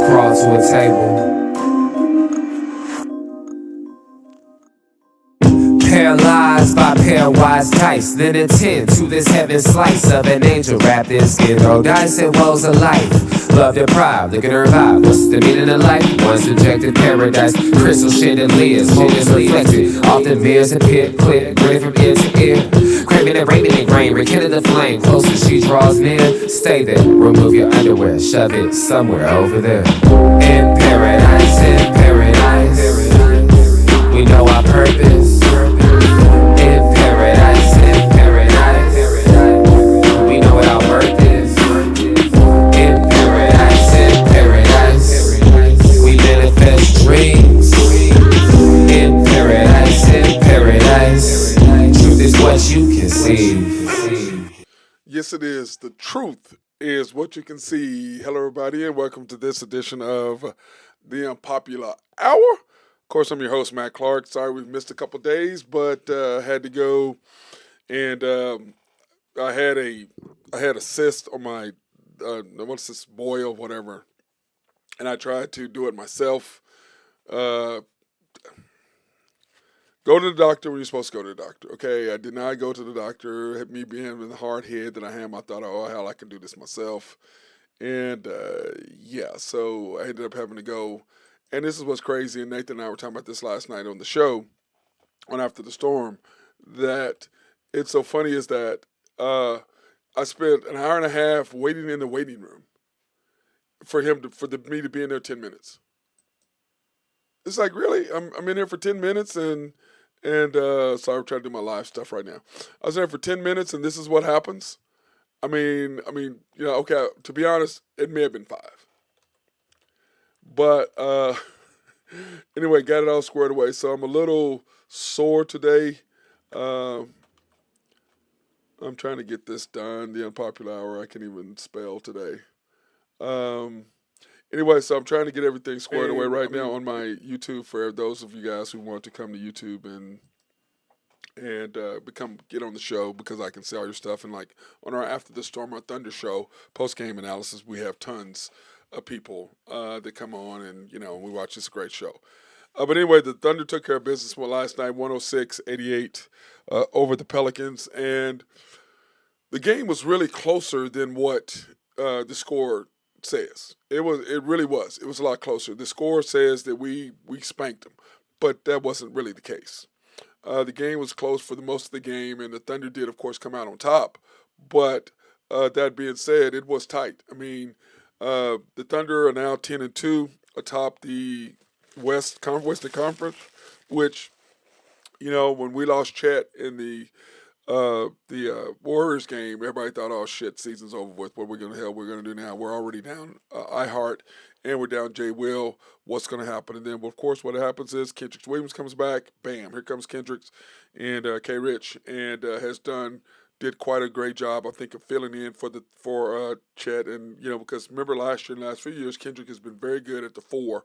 crawl to a table. Paralyzed by pairwise dice, then attend to this heaven slice of an angel wrapped in skin. Throw dice and woes of life. Love deprived, look at her vibe. What's the meaning of life? One subjective paradise, crystal chandeliers, moments reflected. Often mirrors appear, clear, grin from ear to ear. Craving and raving and grain, rekindle the flame. Closer she draws near, stay there. Remove your underwear, shove it somewhere over there. In paradise, we know our purpose. In paradise, we know what our worth is. In paradise, we manifest dreams. In paradise, truth is what you can see. Yes, it is. The truth is what you can see. Hello, everybody, and welcome to this edition of the Unpopular Hour. Of course, I'm your host, Matt Clark. Sorry we've missed a couple days, but had to go, and I had a cyst on my what's this, boil, whatever, and I tried to do it myself. Go to the doctor when you're supposed to go to the doctor. Okay, I did not go to the doctor. Me being the hard head that I am, I thought, oh hell, I can do this myself, and yeah, so I ended up having to go. And this is what's crazy, and Nathan and I were talking about this last night on the show, on After the Storm, that it's so funny is that I spent an hour and a half waiting in the waiting room for me to be in there 10 minutes. It's like, really? I'm in there for 10 minutes, and sorry, I'm trying to do my live stuff right now. I was there for 10 minutes, and this is what happens? I mean, okay, to be honest, it may have been 5. But anyway, got it all squared away. So I'm a little sore today. I'm trying to get this done. The Unpopular Hour, I can't even spell today. Anyway, so I'm trying to get everything squared away right now on my YouTube for those of you guys who want to come to YouTube and get on the show, because I can see all your stuff. And like on our After the Storm, our Thunder show, post-game analysis, we have tons of people that come on, and we watch this great show. But anyway, the Thunder took care of business last night, 106-88 over the Pelicans, and the game was really closer than what the score says. It really was. It was a lot closer. The score says that we spanked them, but that wasn't really the case. The game was close for the most of the game, and the Thunder did, of course, come out on top. But that being said, it was tight. I mean, the Thunder are now 10-2 atop the Western Conference, which, when we lost Chet in the Warriors game, everybody thought, oh shit, season's over with. What we're gonna do now? We're already down iHeart, and we're down Jay Will. What's gonna happen? And then, well, of course, what happens is Kendrick Williams comes back. Bam! Here comes Kendrick and K. Rich, and did quite a great job, I think, of filling in for Chet. And because remember last year and last few years, Kendrick has been very good at the 4.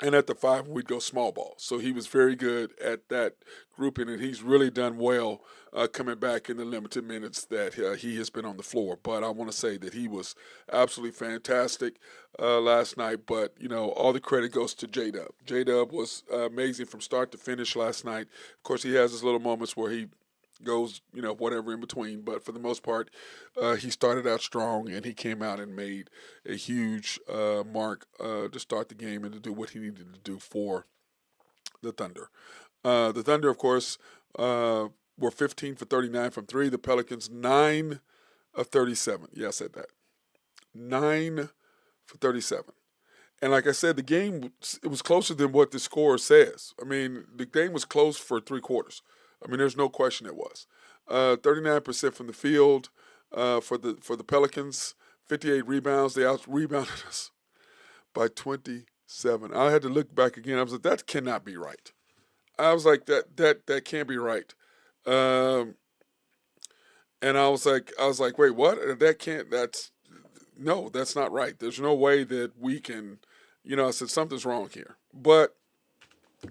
And at the 5, we'd go small ball. So he was very good at that grouping, and he's really done well coming back in the limited minutes that he has been on the floor. But I want to say that he was absolutely fantastic last night. But, all the credit goes to J-Dub. J-Dub was amazing from start to finish last night. Of course, he has his little moments where he goes, whatever in between. But for the most part, he started out strong, and he came out and made a huge mark to start the game and to do what he needed to do for the Thunder. The Thunder, of course, were 15 for 39 from 3. The Pelicans, 9 of 37. Yeah, I said that. 9 for 37. And like I said, the game, it was closer than what the score says. I mean, the game was close for 3 quarters. I mean, there's no question it was. 39% from the field for the Pelicans, 58 rebounds. They out-rebounded us by 27. I had to look back again. I was like, that cannot be right. I was like, that can't be right. And I was like, wait, what? That's not right. There's no way that we can, I said, something's wrong here. But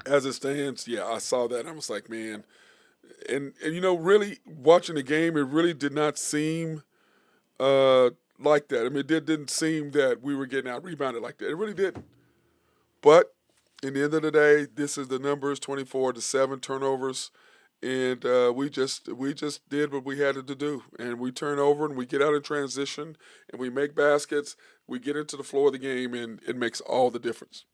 as it stands, yeah, I saw that, and I was like, man. And really watching the game, it really did not seem like that. I mean, it didn't seem that we were getting out rebounded like that. It really didn't. But in the end of the day, this is the numbers: 24-7 turnovers, and we just did what we had to do, and we turn over and we get out in transition and we make baskets. We get into the floor of the game, and it makes all the difference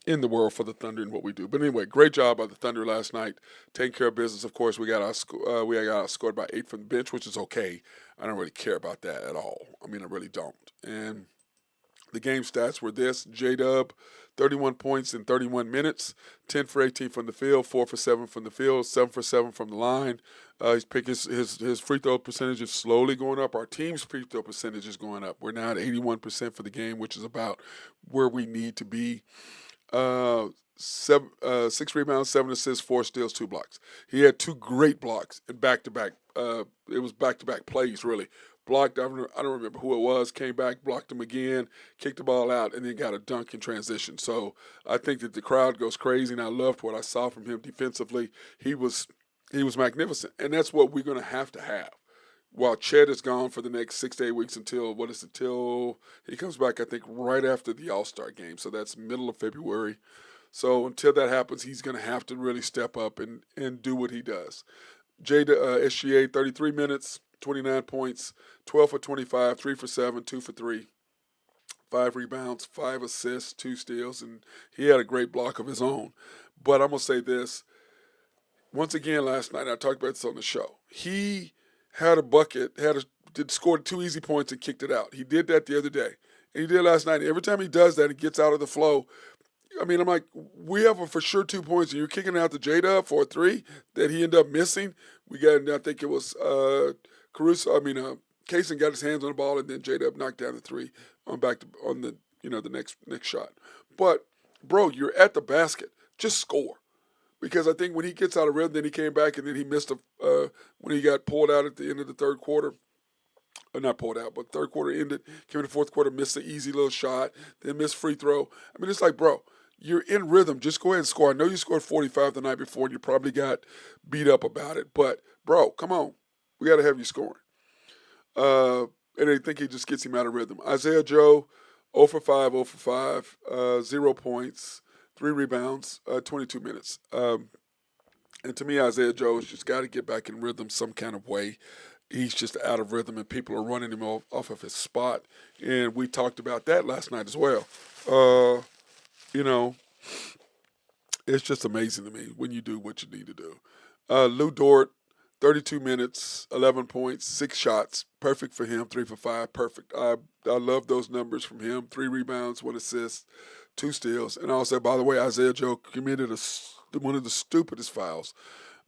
in the world for the Thunder and what we do. But anyway, great job by the Thunder last night, taking care of business. Of course, we got outscored by 8 from the bench, which is okay. I don't really care about that at all. I mean, I really don't. And the game stats were this: J Dub, 31 points in 31 minutes, 10 for 18 from the field, 4 for 7 from the field, 7 for 7 from the line. His free throw percentage is slowly going up. Our team's free throw percentage is going up. We're now at 81% for the game, which is about where we need to be. 6 rebounds, 7 assists, 4 steals, 2 blocks. He had 2 great blocks in back-to-back. It was back-to-back plays, really. Blocked, I don't remember who it was, came back, blocked him again, kicked the ball out, and then got a dunk in transition. So I think that the crowd goes crazy, and I loved what I saw from him defensively. He was magnificent, and that's what we're going to have. While Chet is gone for the next 6 to 8 weeks until he comes back, I think, right after the All-Star game. So that's middle of February. So until that happens, he's going to have to really step up and do what he does. SGA, 33 minutes, 29 points, 12 for 25, 3 for 7, 2 for 3, 5 rebounds, 5 assists, 2 steals, and he had a great block of his own. But I'm going to say this. Once again, last night, I talked about this on the show. He had a bucket, scored 2 easy points and kicked it out. He did that the other day. And he did last night. Every time he does that, he gets out of the flow. I mean, I'm like, we have a for sure 2 points, and you're kicking out the J-Dub for a 3 that he ended up missing. I think it was Kaysen got his hands on the ball, and then J-Dub knocked down the 3 the next shot. But, bro, you're at the basket. Just score. Because I think when he gets out of rhythm, then he came back and then he missed when he got pulled out at the end of the third quarter. Not pulled out, but third quarter ended. Came in the fourth quarter, missed an easy little shot, then missed free throw. I mean, it's like, bro, you're in rhythm. Just go ahead and score. I know you scored 45 the night before, and you probably got beat up about it. But, bro, come on. We got to have you scoring. And I think he just gets him out of rhythm. Isaiah Joe, 0 for 5, 0 for 5, 0 points. 3 rebounds, 22 minutes. And to me, Isaiah Joe has just got to get back in rhythm some kind of way. He's just out of rhythm, and people are running him off of his spot. And we talked about that last night as well. It's just amazing to me when you do what you need to do. Lou Dort, 32 minutes, 11 points, 6 shots. Perfect for him, 3 for 5, perfect. I love those numbers from him. 3 rebounds, 1 assist. 2 steals. And also, by the way, Isaiah Joe committed one of the stupidest fouls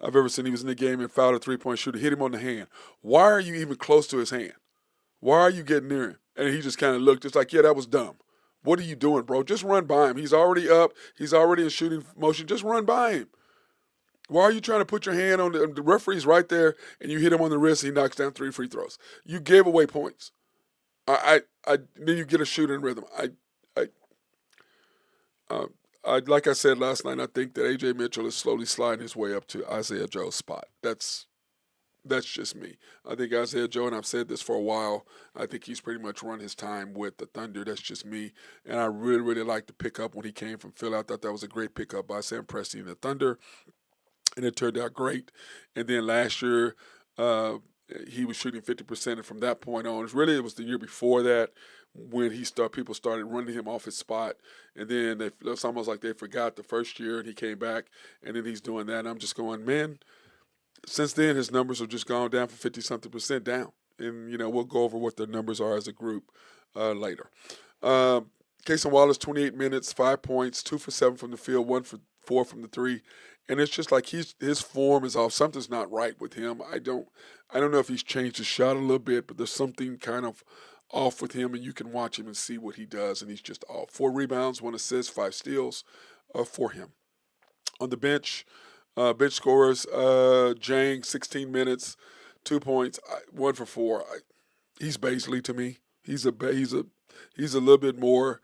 I've ever seen. He was in the game and fouled a 3-point shooter, hit him on the hand. Why are you even close to his hand? Why are you getting near him? And he just kind of looked. It's like, yeah, that was dumb. What are you doing, bro? Just run by him. He's already up. He's already in shooting motion. Just run by him. Why are you trying to put your hand on the referee's right there and you hit him on the wrist and he knocks down 3 free throws? You gave away points. Then you get a shooter in rhythm. Like I said last night, I think that A.J. Mitchell is slowly sliding his way up to Isaiah Joe's spot. That's just me. I think Isaiah Joe, and I've said this for a while, I think he's pretty much run his time with the Thunder. That's just me. And I really, really liked the pickup when he came from Philly. I thought that was a great pickup by Sam Presti and the Thunder, and it turned out great. And then last year, he was shooting 50%, and from that point on, it was the year before that when people started running him off his spot, and then it's almost like they forgot the first year, and he came back, and then he's doing that, and I'm just going, man, since then his numbers have just gone down from 50-something% down, and we'll go over what their numbers are as a group later. Kaysen Wallace, 28 minutes, 5 points, 2 for 7 from the field, 1 for 4 from the 3. And it's just like his form is off. Something's not right with him. I don't know if he's changed his shot a little bit, but there's something kind of off with him, and you can watch him and see what he does, and he's just off. 4 rebounds, 1 assist, 5 steals for him. On the bench scorers, Jang, 16 minutes, 2 points, 1 for 4. He's Baisley to me. He's a little bit more.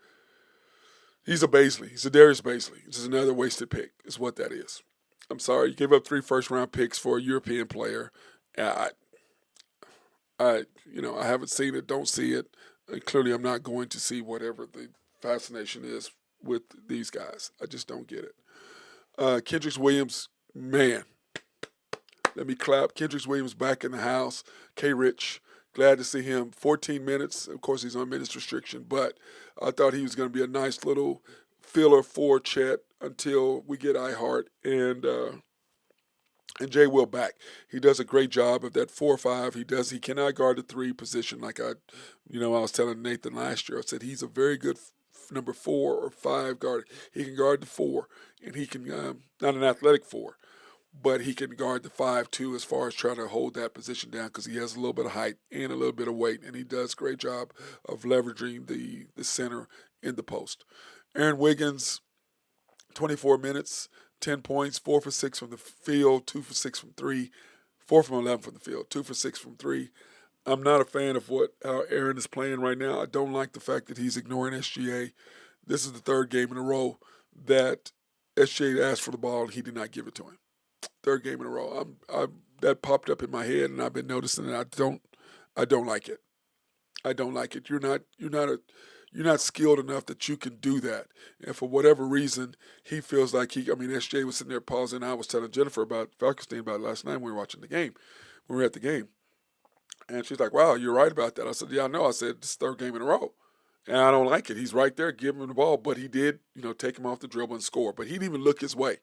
He's a Baisley. He's a Darius Baisley. This is another wasted pick, is what that is. I'm sorry. You gave up 3 first-round picks for a European player. I haven't seen it, don't see it, and clearly I'm not going to see whatever the fascination is with these guys. I just don't get it. Kendricks Williams, man, let me clap. Kendricks Williams back in the house. K. Rich, glad to see him. 14 minutes. Of course, he's on minutes restriction, but I thought he was going to be a nice little filler for Chet until we get iHeart and Jay Will back. He does a great job of that 4 or 5. He cannot guard the 3 position like I was telling Nathan last year. I said he's a very good number 4 or 5 guard. He can guard the 4, and he can not an athletic 4, but he can guard the 5 too, as far as trying to hold that position down because he has a little bit of height and a little bit of weight, and he does a great job of leveraging the center in the post. Aaron Wiggins, 24 minutes, 10 points, 4 for 6 from the field, 2 for 6 from 3, 4 from 11 from the field, 2 for 6 from 3. I'm not a fan of how Aaron is playing right now. I don't like the fact that he's ignoring SGA. This is the 3rd game in a row that SGA asked for the ball and he did not give it to him. 3rd game in a row. That popped up in my head and I've been noticing it. I don't like it. I don't like it. You're not skilled enough that you can do that. And for whatever reason, he feels like SJ was sitting there pausing. I was telling Jennifer about Falkenstein about it last night when we were watching the game, when we were at the game. And she's like, wow, you're right about that. I said, yeah, I know. I said, it's 3rd game in a row. And I don't like it. He's right there giving him the ball, but he did, take him off the dribble and score. But he didn't even look his way.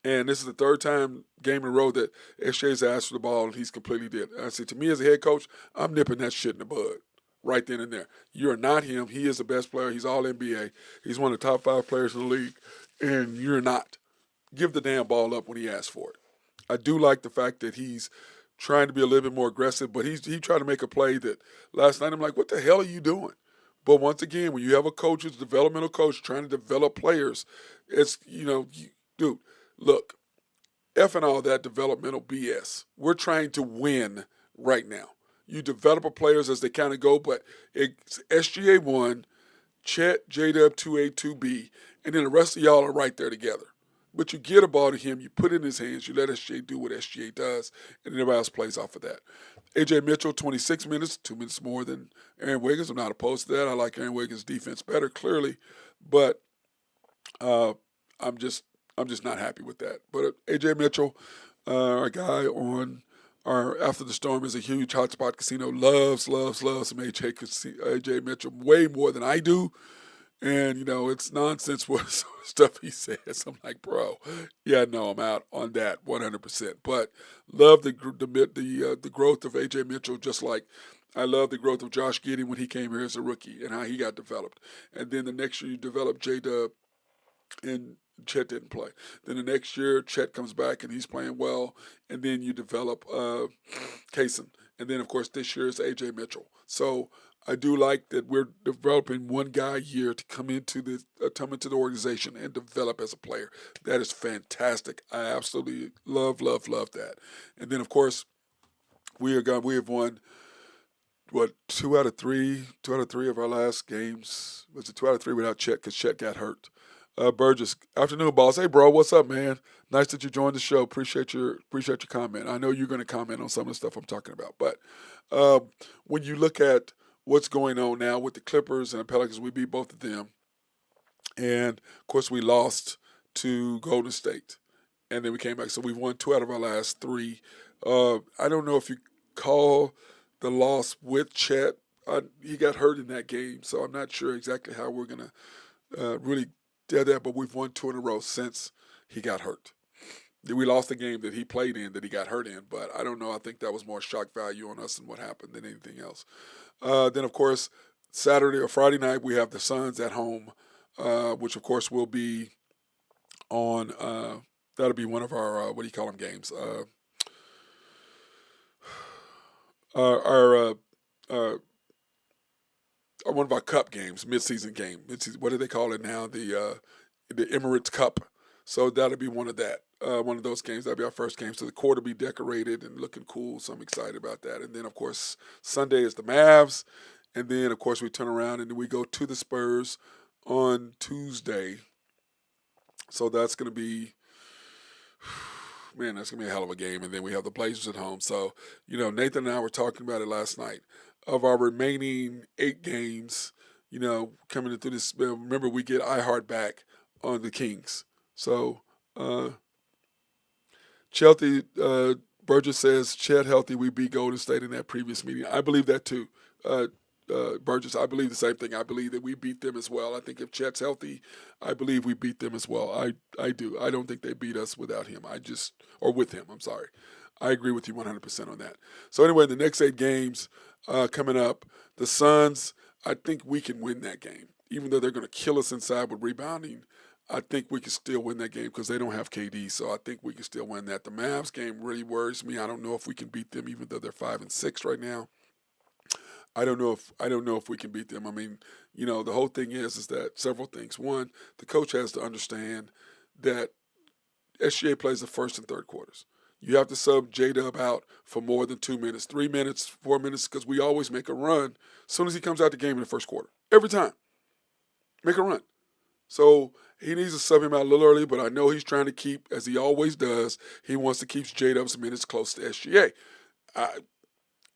And this is the 3rd time game in a row that SJ's asked for the ball and he's completely dead. I said, to me as a head coach, I'm nipping that shit in the bud right then and there. You're not him. He is the best player. He's all NBA. He's one of the top 5 players in the league. And you're not. Give the damn ball up when he asks for it. I do like the fact that he's trying to be a little bit more aggressive, but he tried to make a play that last night I'm like, what the hell are you doing? But once again, when you have a coach who's a developmental coach trying to develop players, it's, dude, look, F and all that developmental BS. We're trying to win right now. You develop our players as they kind of go, but it's SGA 1, Chet, J-Dub 2A, 2B, and then the rest of y'all are right there together. But you get a ball to him, you put it in his hands, you let SGA do what SGA does, and everybody else plays off of that. A.J. Mitchell, 26 minutes, 2 minutes more than Aaron Wiggins. I'm not opposed to that. I like Aaron Wiggins' defense better, clearly, but I'm just not happy with that. But A.J. Mitchell, our guy on our After the Storm is a huge hotspot casino, loves some A.J. Mitchell way more than I do. And, it's nonsense what stuff he says. I'm like, bro, yeah, no, I'm out on that 100%. But love the growth of A.J. Mitchell, just like I love the growth of Josh Giddey when he came here as a rookie and how he got developed. And then the next year you develop J-Dub and Chet didn't play. Then the next year, Chet comes back and he's playing well. And then you develop Kaysen. And then, of course, this year is A.J. Mitchell. So I do like that we're developing one guy a year to come into the organization and develop as a player. That is fantastic. I absolutely love that. And then, of course, we have won what 2 out of 3 of our last games. Was it 2 out of 3 without Chet because Chet got hurt? Burgess, afternoon, boss. Hey, bro, what's up, man? Nice that you joined the show. Appreciate your comment. I know you're going to comment on some of the stuff I'm talking about, but when you look at what's going on now with the Clippers and the Pelicans, we beat both of them, and of course we lost to Golden State, and then we came back. So we've won 2 out of our last 3. I don't know if you call the loss with Chet. He got hurt in that game, so I'm not sure exactly how we're going to really did that, but we've won 2 in a row since he got hurt. We lost the game that he played in that he got hurt in, but I don't know. I think that was more shock value on us than what happened than anything else. Then, of course, Saturday or Friday night, we have the Suns at home, which, of course, will be on that'll be one of our, what do you call them, games? Our one of our cup games, midseason game. What do they call it now? The Emirates Cup. So that'll be one of those games. That'll be our first game. So the court will be decorated and looking cool. So I'm excited about that. And then, of course, Sunday is the Mavs. And then, of course, we turn around and we go to the Spurs on Tuesday. So that's going to be, man, that's going to be a hell of a game. And then we have the Blazers at home. So, Nathan and I were talking about it last night. Of our remaining 8 games, coming into this, remember we get iHeart back on the Kings. So, Chelsea, Burgess says, Chet healthy, we beat Golden State in that previous meeting. I believe that too. Burgess, I believe the same thing. I believe that we beat them as well. I think if Chet's healthy, I believe we beat them as well. I do. I don't think they beat us without him. Or with him, I'm sorry. I agree with you 100% on that. So anyway, the next 8 games coming up, the Suns, I think we can win that game. Even though they're going to kill us inside with rebounding, I think we can still win that game because they don't have KD. So I think we can still win that. The Mavs game really worries me. I don't know if we can beat them, even though they're 5-6 right now. I don't know if we can beat them. I mean, the whole thing is that several things. One, the coach has to understand that SGA plays the first and third quarters. You have to sub J-Dub out for more than 2 minutes, 3 minutes, 4 minutes, because we always make a run as soon as he comes out the game in the first quarter. Every time. Make a run. So he needs to sub him out a little early, but I know he's trying to keep, as he always does, he wants to keep J-Dub's minutes close to SGA.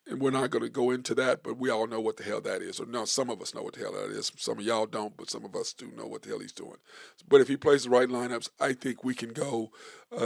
And we're not going to go into that, but we all know what the hell that is. Or no, some of us know what the hell that is. Some of y'all don't, but some of us do know what the hell he's doing. But if he plays the right lineups, I think we can go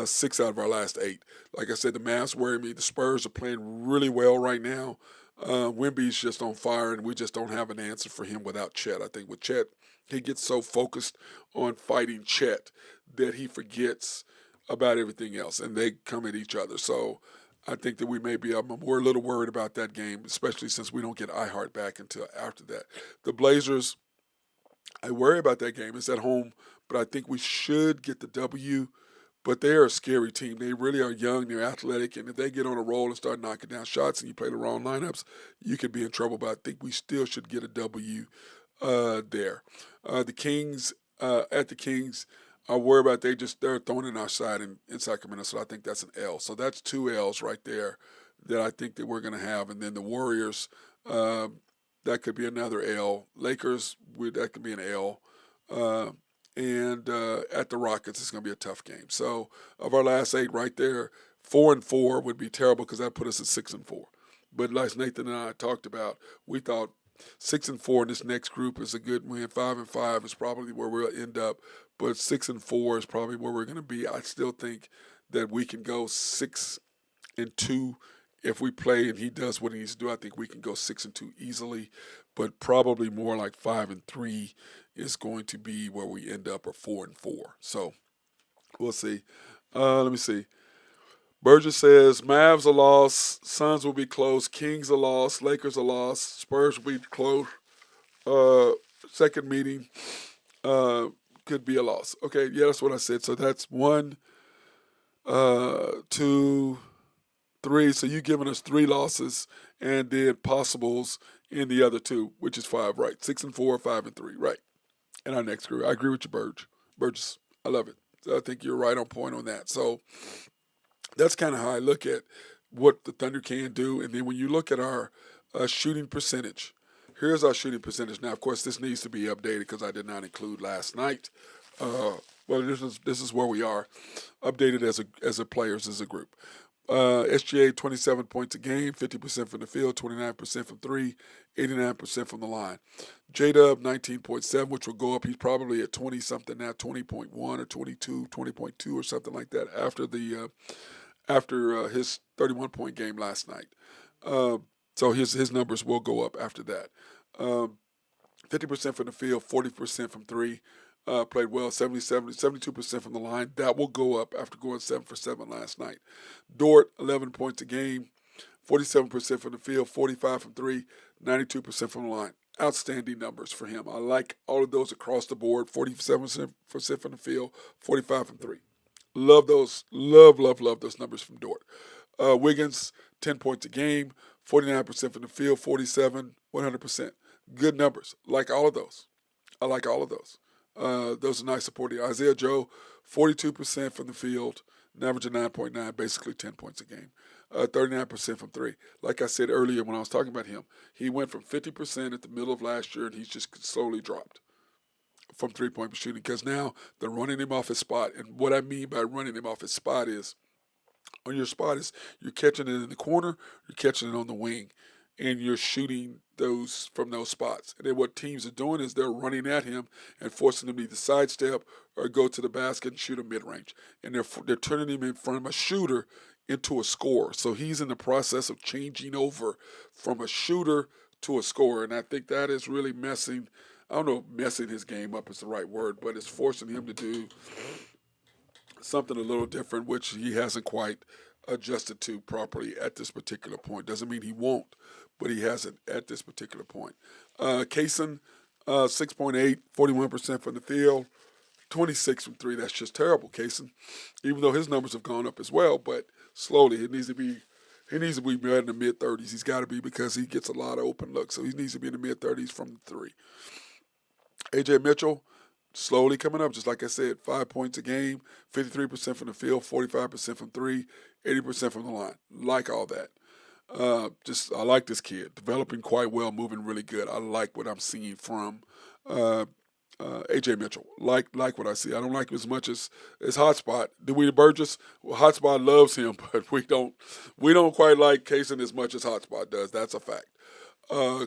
6 out of our last 8. Like I said, the Mavs worry me. The Spurs are playing really well right now. Wemby's just on fire, and we just don't have an answer for him without Chet. I think with Chet, he gets so focused on fighting Chet that he forgets about everything else, and they come at each other. So I think that we're a little worried about that game, especially since we don't get iHeart back until after that. The Blazers, I worry about that game. It's at home, but I think we should get the W. But they're a scary team. They really are young. They're athletic. And if they get on a roll and start knocking down shots and you play the wrong lineups, you could be in trouble. But I think we still should get a W there. The Kings, at the Kings, I worry about they're throwing in our side in Sacramento, so I think that's an L. So that's 2 L's right there that I think that we're going to have. And then the Warriors, that could be another L. Lakers, that could be an L. And at the Rockets, it's going to be a tough game. So of our last 8 right there, 4-4 would be terrible because that put us at 6-4. But like Nathan and I talked about, we thought 6-4 in this next group is a good win. 5-5 is probably where we'll end up, but 6-4 is probably where we're going to be. I still think that we can go 6-2 if we play and he does what he needs to do. I think we can go 6-2 easily, but probably more like 5-3 is going to be where we end up, or 4-4. So we'll see. Let me see. Burgess says, Mavs a loss, Suns will be close, Kings a loss, Lakers a loss, Spurs will be close. Second meeting could be a loss. Okay, yeah, that's what I said. So that's 1, 2, 3. So you've given us 3 losses and then possibles in the other 2, which is 5, right? 6-4, 5-3, right? In our next group. I agree with you, Burgess. I love it. So I think you're right on point on that. So that's kind of how I look at what the Thunder can do. And then when you look at our shooting percentage, here's our shooting percentage. Now, of course, this needs to be updated because I did not include last night. Well, this is where we are, updated as a players, as a group. SGA 27 points a game, 50% from the field, 29% from 3, 89% from the line. J-Dub 19.7, which will go up. He's probably at 20 something now, 20.1 or 22, 20.2 or something like that after his 31-point game last night. So his numbers will go up after that. 50% from the field, 40% from 3. Played well, 72% from the line. That will go up after going 7 for 7 last night. Dort, 11 points a game, 47% from the field, 45 from 3, 92% from the line. Outstanding numbers for him. I like all of those across the board. 47% from the field, 45 from 3. Love those. Love those numbers from Dort. Wiggins, 10 points a game, 49% from the field, 47, 100%. Good numbers. Like all of those. I like all of those. Those are nice supporting. Isaiah Joe, 42% from the field, an average of 9.9, basically 10 points a game. 39% from 3. Like I said earlier when I was talking about him, he went from 50% at the middle of last year, and he's just slowly dropped from three-point shooting because now they're running him off his spot. And what I mean by running him off his spot is on your spot is you're catching it in the corner, you're catching it on the wing, and you're shooting those from those spots. And then what teams are doing is they're running at him and forcing him to either sidestep or go to the basket and shoot a mid range. And they're turning him in front of a shooter into a scorer. So he's in the process of changing over from a shooter to a scorer. And I think that is really messing. I don't know if messing his game up is the right word, but it's forcing him to do something a little different, which he hasn't quite adjusted to properly at this particular point. Doesn't mean he won't, but he hasn't at this particular point. Kaysen, 6.8, 41% from the field, 26 from three. That's just terrible, Kaysen. Even though his numbers have gone up as well, but slowly it needs to be. He needs to be better in the mid 30s. He's got to be because he gets a lot of open looks. So he needs to be in the mid 30s from the three. AJ Mitchell, slowly coming up, just like I said, 5 points a game, 53% from the field, 45% from three, 80% from the line. Like all that. I like this kid, developing quite well, moving really good. I like what I'm seeing from AJ Mitchell. Like what I see. I don't like him as much as Hotspot. Dewey Burgess, well, Hotspot loves him, but we don't quite like Kaysen as much as Hotspot does. That's a fact.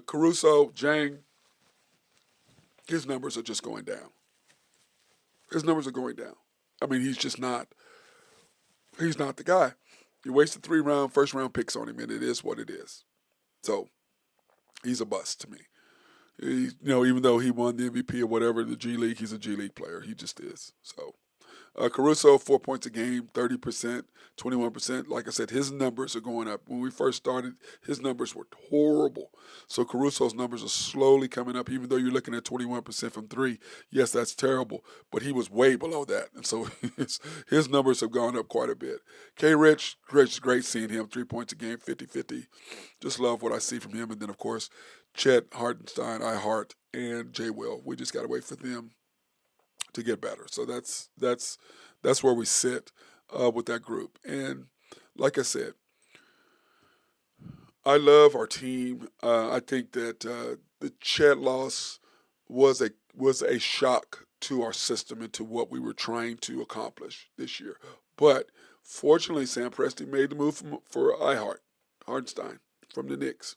Caruso, Jang, his numbers are just going down. His numbers are going down. I mean, he's not the guy. You wasted 3 first round picks on him, and it is what it is. So he's a bust to me. Even though he won the MVP or whatever, the G League, he's a G League player. He just is. So Caruso, 4 points a game, 30%, 21%. Like I said, his numbers are going up. When we first started, his numbers were horrible. So Caruso's numbers are slowly coming up, even though you're looking at 21% from three. Yes, that's terrible, but he was way below that. And so his numbers have gone up quite a bit. K-Rich, great seeing him, 3 points a game, 50-50. Just love what I see from him. And then, of course, Chet, Hartenstein, iHeart, and J. Will. We just got to wait for them to get better. So that's where we sit with that group. And like I said, I love our team. I think that the Chet loss was a shock to our system and to what we were trying to accomplish this year. But fortunately, Sam Presti made the move for iHeart, Hartenstein, from the Knicks.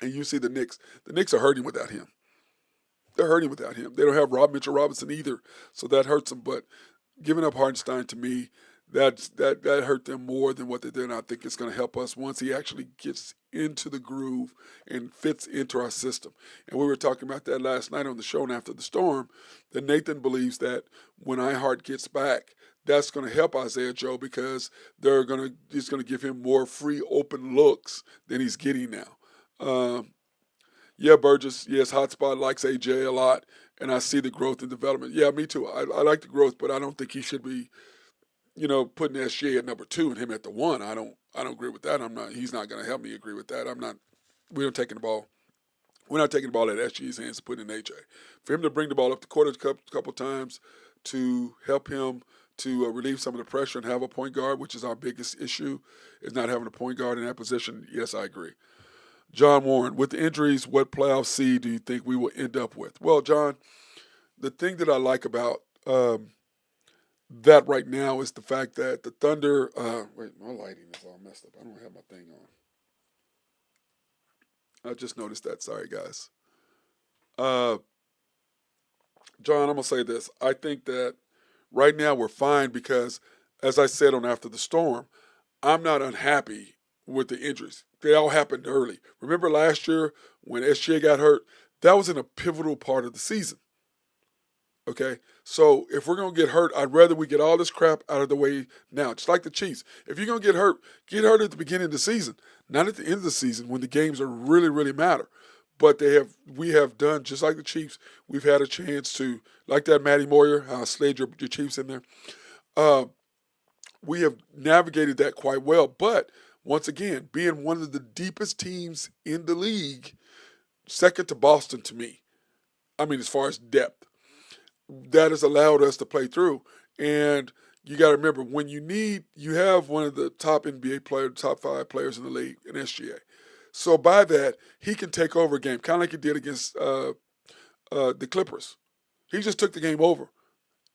And you see the Knicks are hurting without him. They're hurting without him. They don't have Rob Mitchell Robinson either, so that hurts them. But giving up Hartenstein, to me, that hurt them more than what they did. And I think it's going to help us once he actually gets into the groove and fits into our system. And we were talking about that last night on the show and after the storm, that Nathan believes that when iHeart gets back, that's going to help Isaiah Joe because he's going to give him more free, open looks than he's getting now. Yeah, Burgess, yes, Hotspot likes AJ a lot, and I see the growth and development. Yeah, me too. I like the growth, but I don't think he should be, putting SGA at number 2 and him at the 1. I don't agree with that. He's not going to help me agree with that. We're not taking the ball at SGA's hands and putting in AJ. For him to bring the ball up the court a couple times to help him to relieve some of the pressure and have a point guard, which is our biggest issue, is not having a point guard in that position. Yes, I agree. John Warren, with the injuries, what playoff seed do you think we will end up with? Well, John, the thing that I like about that right now is the fact that the Thunder. Wait, my lighting is all messed up. I don't have my thing on. I just noticed that. Sorry, guys. John, I'm going to say this. I think that right now we're fine because, as I said on After the Storm, I'm not unhappy with the injuries. They all happened early. Remember last year when SGA got hurt? That was in a pivotal part of the season. Okay? So if we're going to get hurt, I'd rather we get all this crap out of the way now. Just like the Chiefs. If you're going to get hurt at the beginning of the season, not at the end of the season when the games are really, really matter. But we have done, just like the Chiefs, we've had a chance to, like that Matty Moyer, how I slayed your Chiefs in there. We have navigated that quite well. But once again, being one of the deepest teams in the league, second to Boston to me. I mean, as far as depth, that has allowed us to play through. And you got to remember, when you have one of the top NBA players, top 5 players in the league, in SGA. So by that, he can take over a game, kind of like he did against the Clippers. He just took the game over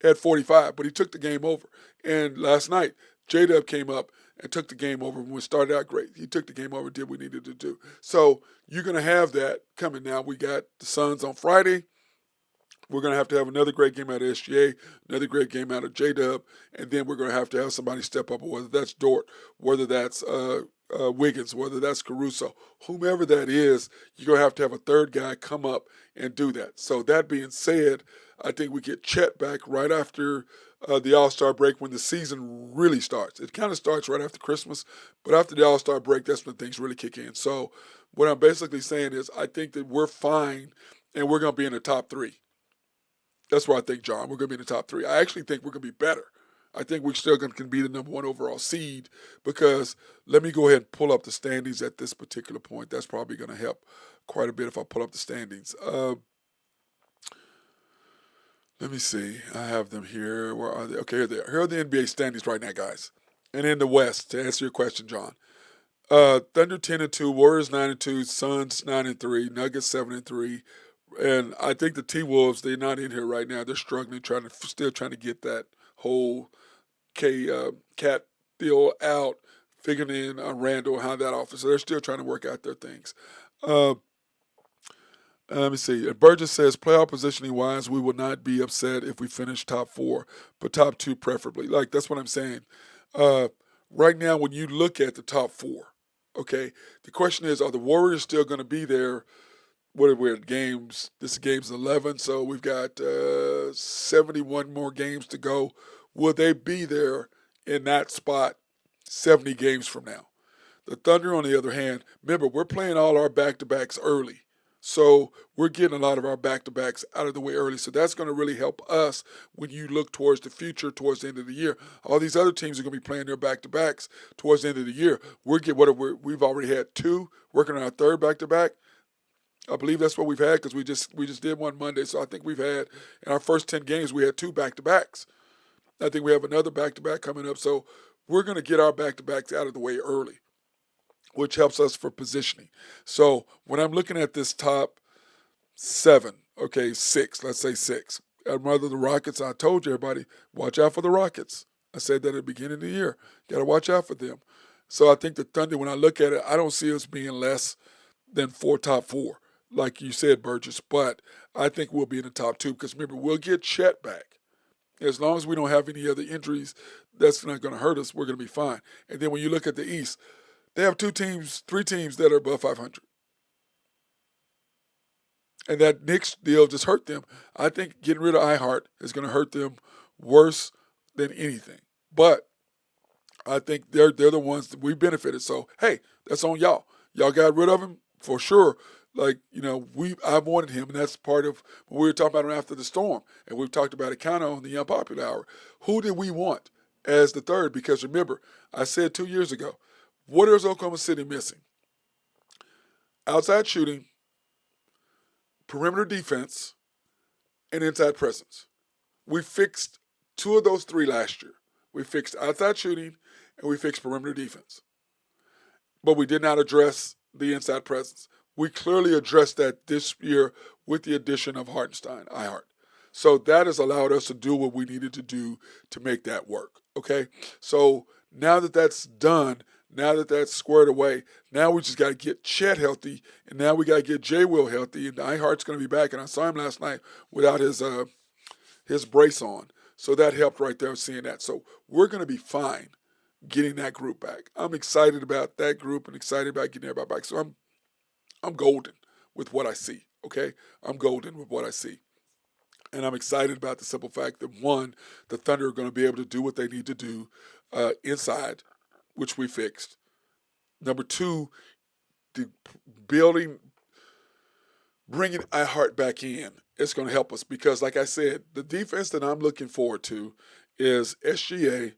at 45, but he took the game over. And last night, J-Dub came up and took the game over when we started out great. He took the game over and did what we needed to do. So you're going to have that coming now. We got the Suns on Friday. We're going to have another great game out of SGA, another great game out of J-Dub, and then we're going to have somebody step up, whether that's Dort, whether that's Wiggins, whether that's Caruso, whomever that is, you're going to have a third guy come up and do that. So that being said, I think we get Chet back right after the All-Star break when the season really starts. It kind of starts right after Christmas, but after the All-Star break, that's when things really kick in. So what I'm basically saying is I think that we're fine and we're going to be in the top three. That's where I think, John, we're going to be in the top three. I actually think we're going to be better. I think we're still going to be the number one overall seed because let me go ahead and pull up the standings at this particular point. That's probably going to help quite a bit if I pull up the standings. Let me see. I have them here. Where are they? Okay, here they are. Here are the NBA standings right now, guys. And in the West, to answer your question, John. Thunder 10-2, Warriors 9-2, Suns 9-3, Nuggets 7-3. And I think the T-Wolves, they're not in here right now. They're struggling, still trying to get that whole cat deal out, figuring in Randall, how that offense. So they're still trying to work out their things. Let me see. Burgess says, playoff positioning wise, we will not be upset if we finish top four, but top two preferably. Like, that's what I'm saying. Right now, when you look at the top four, okay, the question is, are the Warriors still going to be there? What are we at games? This is games 11, so we've got 71 more games to go. Will they be there in that spot 70 games from now? The Thunder, on the other hand, remember, we're playing all our back-to-backs early. So we're getting a lot of our back-to-backs out of the way early. So that's going to really help us when you look towards the future, towards the end of the year. All these other teams are going to be playing their back-to-backs towards the end of the year. We've already had two, working on our third back-to-back. I believe that's what we've had because we just did one Monday. So I think we've had, in our first 10 games, we had two back-to-backs. I think we have another back-to-back coming up. So we're going to get our back-to-backs out of the way early, which helps us for positioning. So when I'm looking at this top six, let's say six. I'd rather the Rockets. I told you, everybody, watch out for the Rockets. I said that at the beginning of the year. Got to watch out for them. So I think the Thunder, when I look at it, I don't see us being less than top four, like you said, Burgess. But I think we'll be in the top two because, remember, we'll get Chet back. As long as we don't have any other injuries, that's not going to hurt us. We're going to be fine. And then when you look at the East, they have three teams that are above 500. And that Knicks deal just hurt them. I think getting rid of iHeart is going to hurt them worse than anything. But I think they're the ones that we benefited. So, hey, that's on y'all. Y'all got rid of him for sure. Like, I wanted him, and that's part of what we were talking about after the storm. And we've talked about it kind of on the Unpopular Hour. Who did we want as the third? Because remember, I said 2 years ago, what is Oklahoma City missing? Outside shooting, perimeter defense, and inside presence. We fixed two of those three last year. We fixed outside shooting, and we fixed perimeter defense. But we did not address the inside presence. We clearly addressed that this year with the addition of iHeart. So that has allowed us to do what we needed to do to make that work, okay? So now that that's done, now that that's squared away, now we just got to get Chet healthy, and now we got to get J. Will healthy, and iHeart's going to be back. And I saw him last night without his brace on. So that helped right there, seeing that. So we're going to be fine getting that group back. I'm excited about that group and excited about getting everybody back. So I'm golden with what I see, okay? I'm golden with what I see. And I'm excited about the simple fact that, one, the Thunder are going to be able to do what they need to do inside, which we fixed. Number two, the bringing iHeart back in is going to help us because, like I said, the defense that I'm looking forward to is SGA,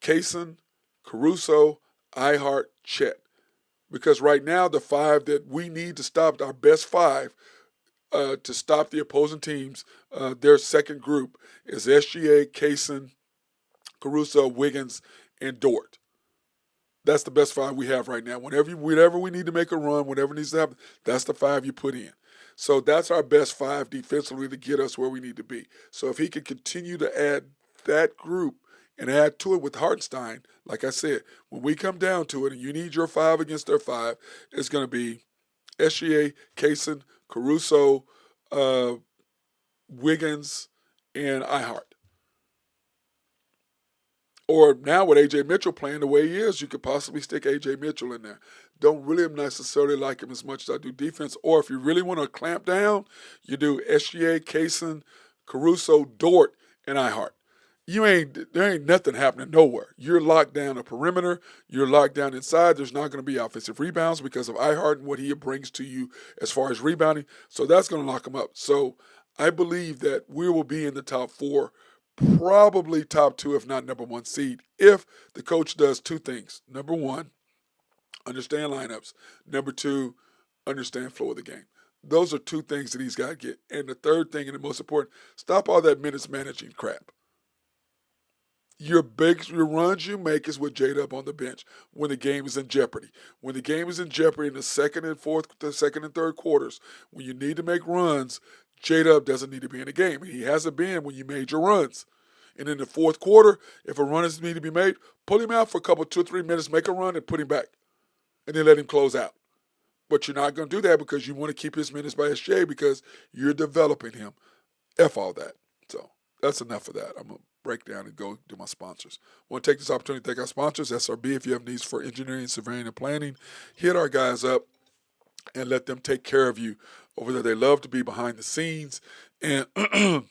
Kaysen, Caruso, iHeart, Chet. Because right now, the five that we need to stop, our best five to stop the opposing teams, their second group is SGA, Kaysen, Caruso, Wiggins, and Dort. That's the best five we have right now. Whenever we need to make a run, whatever needs to happen, that's the five you put in. So that's our best five defensively to get us where we need to be. So if he can continue to add that group And add to it with Hartenstein, like I said, when we come down to it and you need your 5 against their 5, it's going to be SGA, Kaysen, Caruso, uh, Wiggins, and Ihart. Or now with A.J. Mitchell playing the way he is, you could possibly stick A.J. Mitchell in there. Don't really necessarily like him as much as I do defense. Or if you really want to clamp down, you do SGA, Kaysen, Caruso, Dort, and Ihart. There ain't nothing happening nowhere. You're locked down a perimeter. You're locked down inside. There's not going to be offensive rebounds because of Ihart and what he brings to you as far as rebounding. So that's going to lock him up. So I believe that we will be in the top 4, probably top 2, if not number 1 seed, if the coach does 2 things. Number 1, understand lineups. Number 2, understand flow of the game. Those are 2 things that he's got to get. And the third thing, and the most important, stop all that minutes managing crap. Your runs you make is with J-Dub on the bench when the game is in jeopardy. When the game is in jeopardy in the second and third quarters, when you need to make runs, J-Dub doesn't need to be in the game. And he hasn't been when you made your runs. And in the fourth quarter, if a run is needed to be made, pull him out for a couple, 2 or 3 minutes, make a run, and put him back. And then let him close out. But you're not going to do that because you want to keep his minutes by SJ because you're developing him. F all that. So that's enough of that. I'm going to break down and go do my sponsors. I want to take this opportunity to thank our sponsors, SRB. If you have needs for engineering, surveying, and planning, hit our guys up and let them take care of you over there. They love to be behind the scenes. And the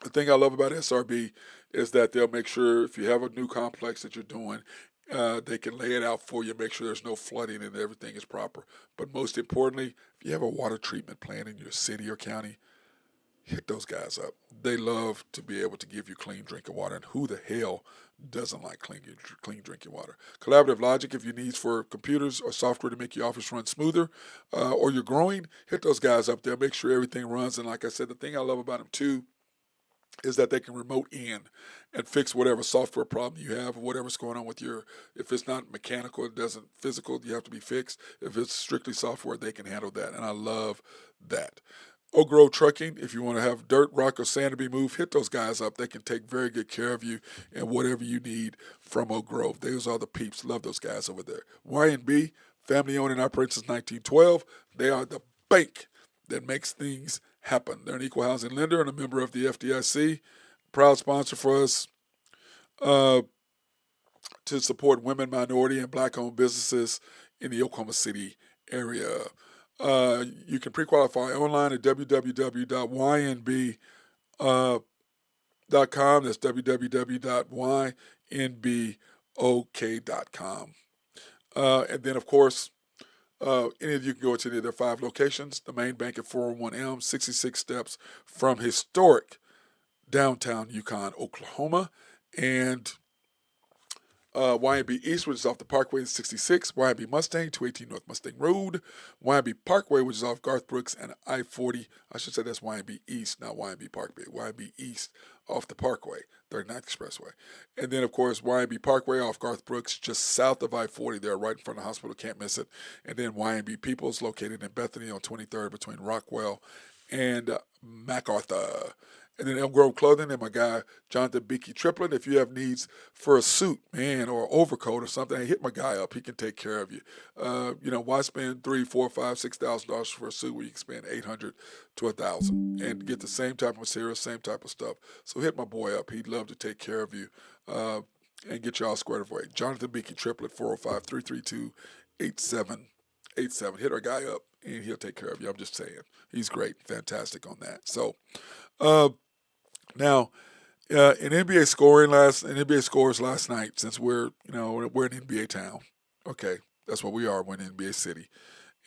thing I love about SRB is that they'll make sure if you have a new complex that you're doing, they can lay it out for you, make sure there's no flooding and everything is proper. But most importantly, if you have a water treatment plant in your city or county, hit those guys up. They love to be able to give you clean drinking water. And who the hell doesn't like clean drinking water? Collaborative Logic, if you need for computers or software to make your office run smoother, or you're growing, hit those guys up there. Make sure everything runs. And like I said, the thing I love about them too is that they can remote in and fix whatever software problem you have or whatever's going on with if it's not mechanical, it doesn't physical, you have to be fixed. If it's strictly software, they can handle that. And I love that. Oak Grove Trucking, if you want to have dirt, rock, or sand to be moved, hit those guys up. They can take very good care of you and whatever you need from Oak Grove. Those are the peeps. Love those guys over there. Y&B, family owned and operated since 1912. They are the bank that makes things happen. They're an equal housing lender and a member of the FDIC. Proud sponsor for us to support women, minority, and black-owned businesses in the Oklahoma City area. You can pre-qualify online at www.ynb.com. That's www.ynbok.com. And then, of course, any of you can go to any of their 5 locations. The main bank at 401 Elm, 66 steps from historic downtown Yukon, Oklahoma. And YB East, which is off the Parkway in 66, YB Mustang, 218 North Mustang Road, YB Parkway, which is off Garth Brooks and I-40. I should say that's YB East, not YB Parkway. YB East off the Parkway, 39th Expressway. And then, of course, YB Parkway off Garth Brooks, just south of I-40 there, right in front of the hospital, can't miss it. And then YB Peoples, located in Bethany on 23rd between Rockwell and MacArthur. And then Elm Grove Clothing and my guy, Jonathan Beakey Triplett. If you have needs for a suit, man, or an overcoat or something, hey, hit my guy up. He can take care of you. Why spend $3,000, $4,000, $5,000, $6,000 for a suit where you can spend $800 to $1,000 and get the same type of material, same type of stuff? So hit my boy up. He'd love to take care of you and get you all squared away. Jonathan Beakey Triplett, 405-332-8787. Hit our guy up and he'll take care of you. I'm just saying. He's great. Fantastic on that. So, now, in NBA scores last night, since we're an NBA town, okay, that's what we are. We're an NBA city,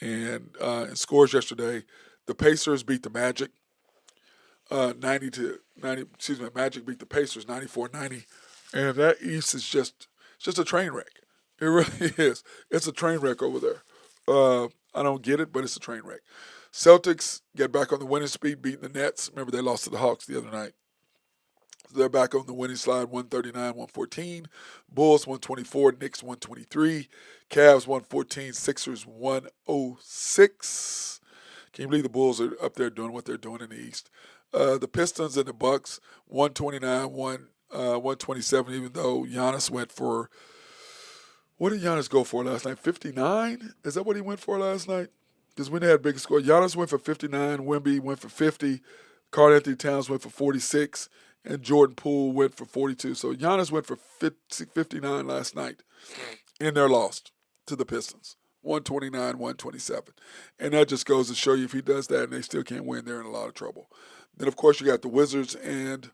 and in scores yesterday, the Pacers beat the Magic, 90-90. Magic beat the Pacers 94-90, and that East is just a train wreck. It really is. It's a train wreck over there. I don't get it, but it's a train wreck. Celtics get back on the winning speed, beating the Nets. Remember, they lost to the Hawks the other night. So they're back on the winning slide, 139-114. Bulls 124, Knicks 123. Cavs 114, Sixers 106. Can you believe the Bulls are up there doing what they're doing in the East? The Pistons and the Bucks 129, 127, even though Giannis went for, what did Giannis go for last night? 59? Is that what he went for last night? Because when they had big score, Giannis went for 59, Wemby went for 50, Karl Anthony Towns went for 46, and Jordan Poole went for 42. So Giannis went for 59 last night, and they're lost to the Pistons. 129, 127. And that just goes to show you if he does that and they still can't win, they're in a lot of trouble. Then, of course, you got the Wizards and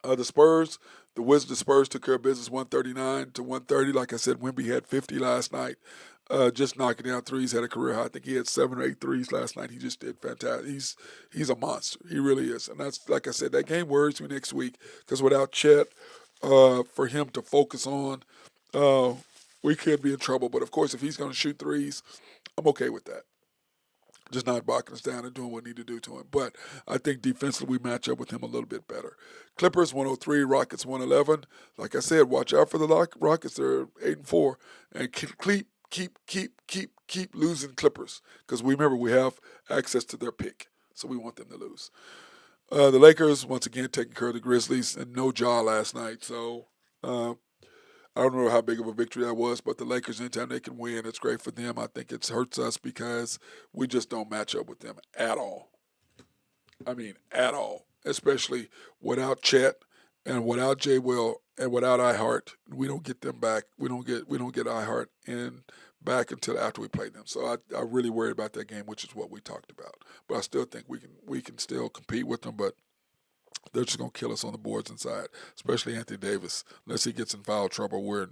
the Spurs. The Spurs took care of business 139 to 130. Like I said, Wemby had 50 last night. Just knocking down threes, had a career high. I think he had 7 or 8 threes last night. He just did fantastic. He's a monster. He really is. And that's, like I said, that game worries me next week because without Chet, for him to focus on, we could be in trouble. But, of course, if he's going to shoot threes, I'm okay with that. Just not boxing us down and doing what we need to do to him. But I think defensively we match up with him a little bit better. Clippers 103, Rockets 111. Like I said, watch out for the Rockets. They're 8-4, and keep losing Clippers because we remember we have access to their pick, so we want them to lose. The Lakers once again taking care of the Grizzlies and no jaw last night. So I don't know how big of a victory that was, but the Lakers, anytime they can win, it's great for them. I think it hurts us because we just don't match up with them at all. I mean, at all. Especially without Chet and without Jay Will and without iHeart, we don't get them back. We don't get iHeart in back until after we play them. So I really worry about that game, which is what we talked about. But I still think we can still compete with them, but they're just gonna kill us on the boards inside, especially Anthony Davis. Unless he gets in foul trouble, we're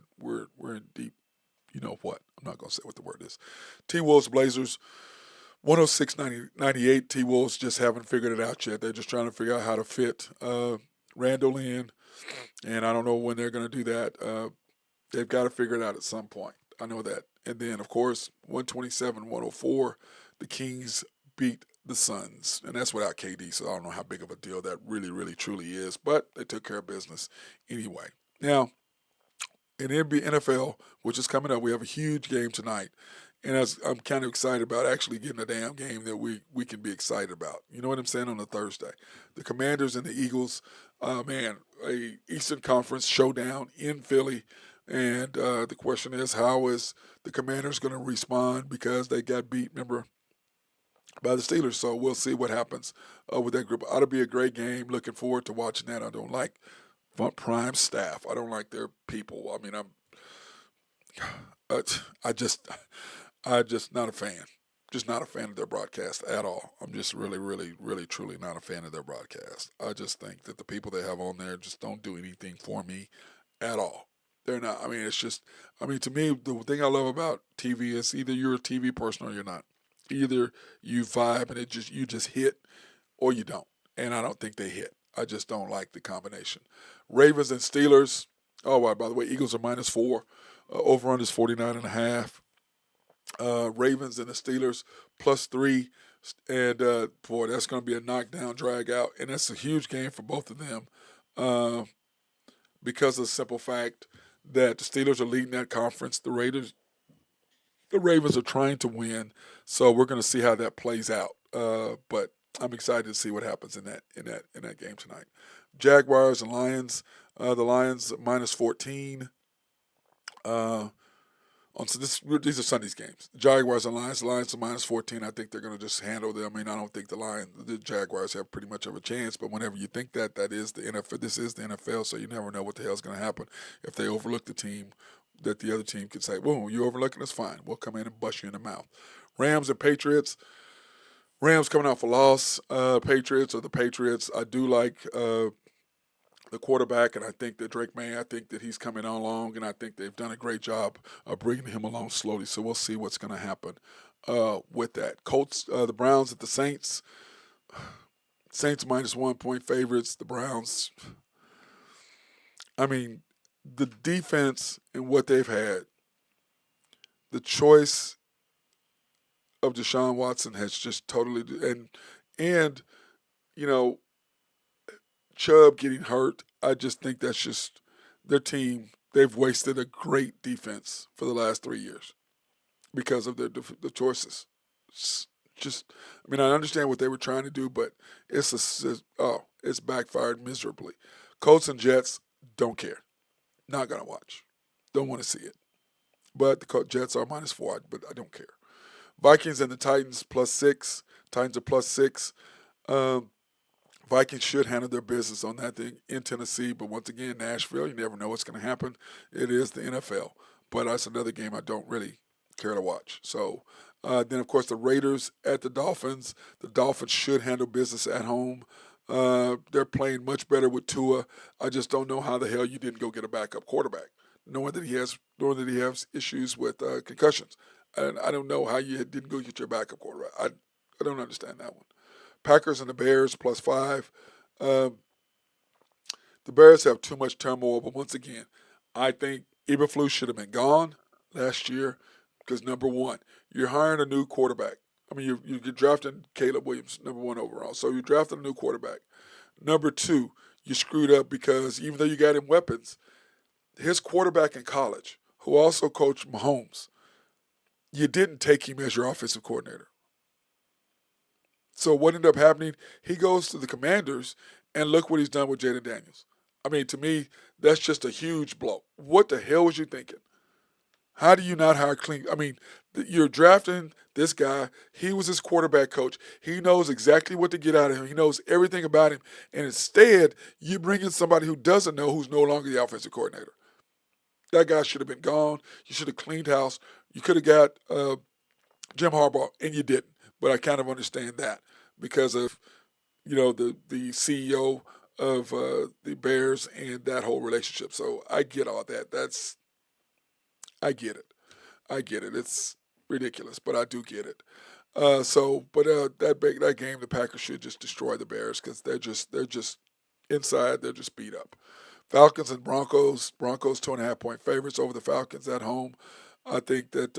in deep. You know what? I'm not gonna say what the word is. T Wolves Blazers 106-98. T Wolves just haven't figured it out yet. They're just trying to figure out how to fit Randall in, and I don't know when they're gonna do that. They've got to figure it out at some point. I know that. And then of course 127-104. The Kings beat the Suns, and that's without KD, so I don't know how big of a deal that really, truly is, but they took care of business anyway. Now, in NFL, which is coming up, we have a huge game tonight, and I'm kind of excited about actually getting a damn game that we can be excited about. You know what I'm saying? On a Thursday. The Commanders and the Eagles, a Eastern Conference showdown in Philly, and the question is, how is the Commanders going to respond because they got beat, remember, by the Steelers. So we'll see what happens with that group. Ought to be a great game. Looking forward to watching that. I don't like front prime staff. I don't like their people. I mean, I just not a fan. Just not a fan of their broadcast at all. I'm just really, truly not a fan of their broadcast. I just think that the people they have on there just don't do anything for me at all. They're not. I mean, it's just. I mean, to me, the thing I love about TV is either you're a TV person or you're not. Either you vibe and you just hit, or you don't. And I don't think they hit. I just don't like the combination. Ravens and Steelers. Oh, wow, by the way, Eagles are -4. Over under is 49.5. Ravens and the Steelers +3. And boy, that's going to be a knockdown, drag out, and that's a huge game for both of them because of the simple fact that the Steelers are leading that conference. The Ravens are trying to win, so we're going to see how that plays out. But I'm excited to see what happens in that game tonight. Jaguars and Lions. The Lions -14. These are Sunday's games. Jaguars and Lions. The Lions are -14. I think they're going to just handle them. I mean, I don't think the Jaguars have pretty much of a chance. But whenever you think that is the NFL. This is the NFL, so you never know what the hell's going to happen if they overlook the team. That the other team could say, "Well, you overlooking us, fine. We'll come in and bust you in the mouth." Rams and Patriots. Rams coming off a loss. Patriots are the Patriots. I do like the quarterback, and I think that Drake May, I think that he's coming along, and I think they've done a great job of bringing him along slowly. So we'll see what's going to happen with that. Colts, the Browns at the Saints. Saints -1 point favorites. The Browns. I mean, the defense and what they've had, the choice of Deshaun Watson has just totally and you know Chubb getting hurt. I just think that's just their team. They've wasted a great defense for the last 3 years because of the choices. Just, I mean, I understand what they were trying to do, but it's backfired miserably. Colts and Jets. Don't care. Not going to watch. Don't want to see it. But the Jets are -4, but I don't care. Vikings and the Titans +6. Titans are +6. Um, Vikings should handle their business on that thing in Tennessee, but once again, Nashville, you never know what's going to happen. It is the NFL, but that's another game I don't really care to watch. So then, of course, the Raiders at the Dolphins. The Dolphins should handle business at home. They're playing much better with Tua. I just don't know how the hell you didn't go get a backup quarterback, knowing that he has issues with concussions. And I don't know how you didn't go get your backup quarterback. I don't understand that one. Packers and the Bears +5. Um, the Bears have too much turmoil, but once again, I think Eberflus should have been gone last year because number one, you're hiring a new quarterback. I mean, you're drafting Caleb Williams, number 1 overall. So you're drafting a new quarterback. Number two, you screwed up because even though you got him weapons, his quarterback in college, who also coached Mahomes, you didn't take him as your offensive coordinator. So what ended up happening? He goes to the Commanders, and look what he's done with Jaden Daniels. I mean, to me, that's just a huge blow. What the hell was you thinking? How do you not hire clean? I mean, you're drafting this guy. He was his quarterback coach. He knows exactly what to get out of him. He knows everything about him. And instead, you bring in somebody who doesn't know, who's no longer the offensive coordinator. That guy should have been gone. You should have cleaned house. You could have got Jim Harbaugh, and you didn't. But I kind of understand that because of the CEO of the Bears and that whole relationship. So I get all that. I get it. I get it. It's ridiculous, but I do get it. That game, the Packers should just destroy the Bears because they're just inside. They're just beat up. Falcons and Broncos. Broncos 2.5 point favorites over the Falcons at home. I think that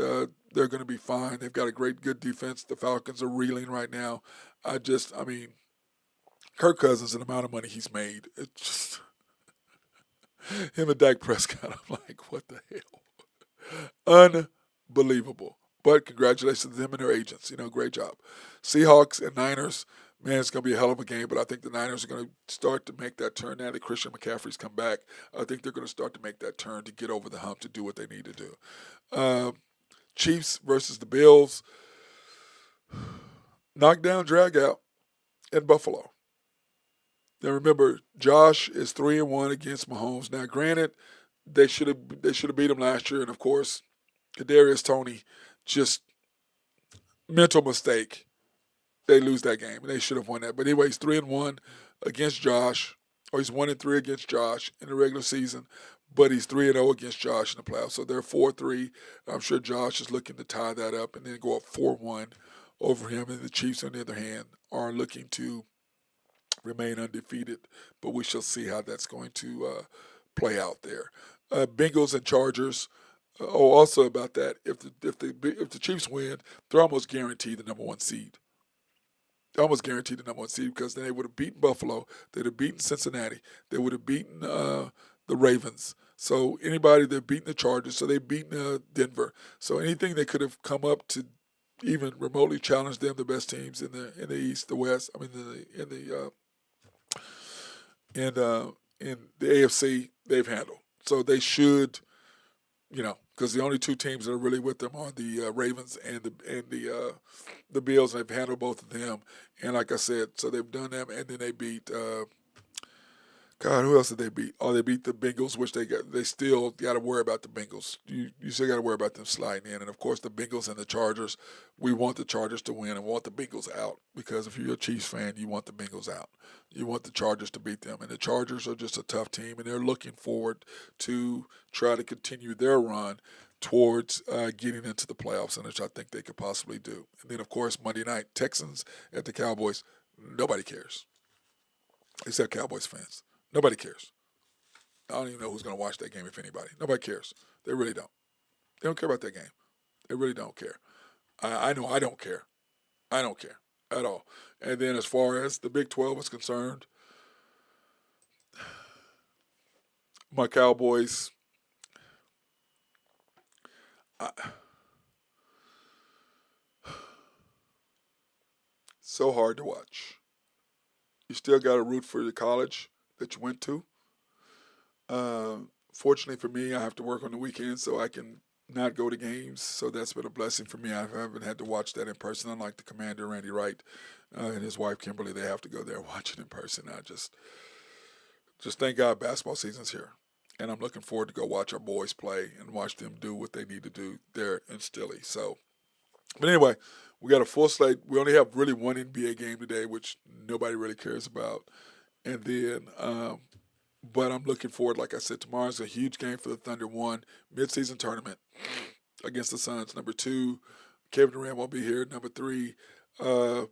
they're going to be fine. They've got a good defense. The Falcons are reeling right now. I mean, Kirk Cousins and the amount of money he's made. It's just him and Dak Prescott. I'm like, what the hell? Unbelievable. But congratulations to them and their agents. Great job. Seahawks and Niners. Man, it's going to be a hell of a game, but I think the Niners are going to start to make that turn now that Christian McCaffrey's come back. I think they're going to start to make that turn to get over the hump to do what they need to do. Chiefs versus the Bills. Knockdown, drag out in Buffalo. Now remember, Josh is 3-1 against Mahomes. Now, granted, they should have beat him last year, and of course, Kadarius Toney, just mental mistake. They lose that game, and they should have won that. But anyway, he's 3-1 against Josh, or he's 1-3 against Josh in the regular season, but he's 3-0 against Josh in the playoffs. So they're 4-3. I'm sure Josh is looking to tie that up and then go up 4-1 over him. And the Chiefs, on the other hand, are looking to remain undefeated, but we shall see how that's going to play out there. Bengals and Chargers. Also about that, if the Chiefs win, they're almost guaranteed the number 1 seed. They're almost guaranteed the number 1 seed because then they would have beaten Buffalo, they'd have beaten Cincinnati, they would have beaten the Ravens. So anybody they've beaten the Chargers, so they've beaten Denver. So anything they could have come up to even remotely challenge them, the best teams in the East, the West. I mean, in the AFC, they've handled. So they should, because the only 2 teams that are really with them are the Ravens and the Bills, and they've handled both of them. And like I said, so they've done them, and then they beat. God, who else did they beat? Oh, they beat the Bengals, which they still got to worry about the Bengals. You still got to worry about them sliding in. And, of course, the Bengals and the Chargers, we want the Chargers to win and want the Bengals out because if you're a Chiefs fan, you want the Bengals out. You want the Chargers to beat them. And the Chargers are just a tough team, and they're looking forward to try to continue their run towards getting into the playoffs, which I think they could possibly do. And then, of course, Monday night, Texans at the Cowboys. Nobody cares except Cowboys fans. Nobody cares. I don't even know who's going to watch that game, if anybody. Nobody cares. They really don't. They don't care about that game. They really don't care. I know I don't care. I don't care at all. And then as far as the Big 12 is concerned, my Cowboys, so hard to watch. You still got to root for the college that you went to. Fortunately for me, I have to work on the weekends, so I can not go to games. So that's been a blessing for me. I haven't had to watch that in person, unlike the commander, Randy Wright, and his wife, Kimberly. They have to go there and watch it in person. I just thank God basketball season's here. And I'm looking forward to go watch our boys play and watch them do what they need to do there in Stilly. So, but anyway, we got a full slate. We only have really one NBA game today, which nobody really cares about. And then, but I'm looking forward. Like I said, tomorrow's a huge game for the Thunder. One midseason tournament against the Suns. Number two, Kevin Durant won't be here. Number three, uh,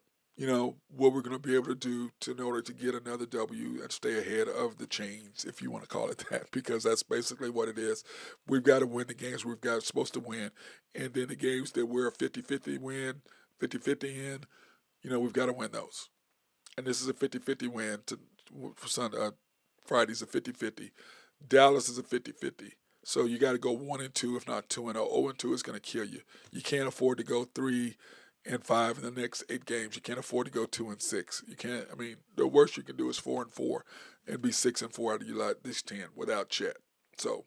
what we're going to be able to do in order to get another W and stay ahead of the chains, if you want to call it that, because that's basically what it is. We've got to win the games we've got supposed to win, and then the games that we're a 50-50 win, 50-50 in, we've got to win those. And this is a 50-50 win for Sunday. Friday's a 50-50. Dallas is a 50-50. So you got to go 1-2, if not 2-0. 0-2 is going to kill you. You can't afford to go 3-5 in the next 8 games. You can't afford to go 2-6. You can't. I mean, the worst you can do is 4-4 and be 6-4 out of your last 10 without Chet. So,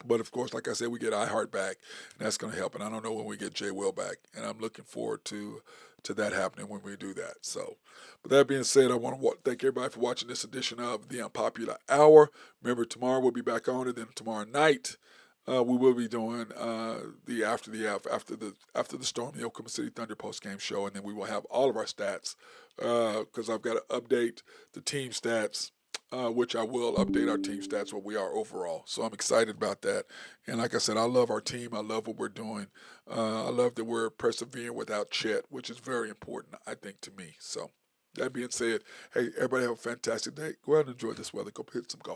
but of course, like I said, we get iHeart back, and that's going to help. And I don't know when we get Jay Will back, and I'm looking forward to that happening when we do that. So, but that being said, I want to thank everybody for watching this edition of the Unpopular Hour. Remember, tomorrow we'll be back on it. Then tomorrow night, we will be doing the after the Storm, the Oklahoma City Thunder post game show, and then we will have all of our stats because I've got to update the team stats. Which I will update our team stats what we are overall. So I'm excited about that. And like I said, I love our team. I love what we're doing. I love that we're persevering without Chet, which is very important, I think, to me. So that being said, hey, everybody have a fantastic day. Go out and enjoy this weather. Go hit some golf.